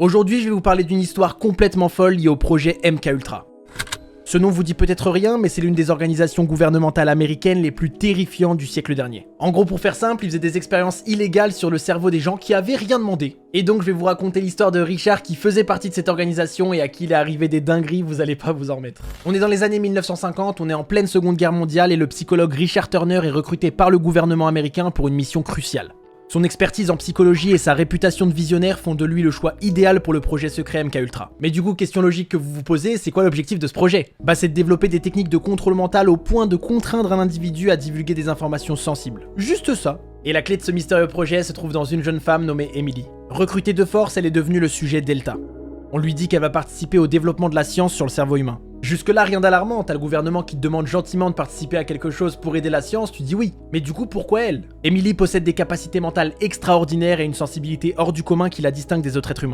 Aujourd'hui, je vais vous parler d'une histoire complètement folle liée au projet MKUltra. Ce nom vous dit peut-être rien, mais c'est l'une des organisations gouvernementales américaines les plus terrifiantes du siècle dernier. En gros, pour faire simple, ils faisaient des expériences illégales sur le cerveau des gens qui avaient rien demandé. Et donc, je vais vous raconter l'histoire de Richard qui faisait partie de cette organisation et à qui il est arrivé des dingueries, vous allez pas vous en remettre. On est dans les années 1950, on est en pleine Seconde Guerre mondiale et le psychologue Richard Turner est recruté par le gouvernement américain pour une mission cruciale. Son expertise en psychologie et sa réputation de visionnaire font de lui le choix idéal pour le projet secret MKUltra. Mais du coup, question logique que vous vous posez, c'est quoi l'objectif de ce projet? C'est de développer des techniques de contrôle mental au point de contraindre un individu à divulguer des informations sensibles. Juste ça. Et la clé de ce mystérieux projet se trouve dans une jeune femme nommée Emily. Recrutée de force, elle est devenue le sujet Delta. On lui dit qu'elle va participer au développement de la science sur le cerveau humain. Jusque-là, rien d'alarmant, t'as le gouvernement qui te demande gentiment de participer à quelque chose pour aider la science, tu dis oui. Mais du coup, pourquoi elle? Emily possède des capacités mentales extraordinaires et une sensibilité hors du commun qui la distingue des autres êtres humains.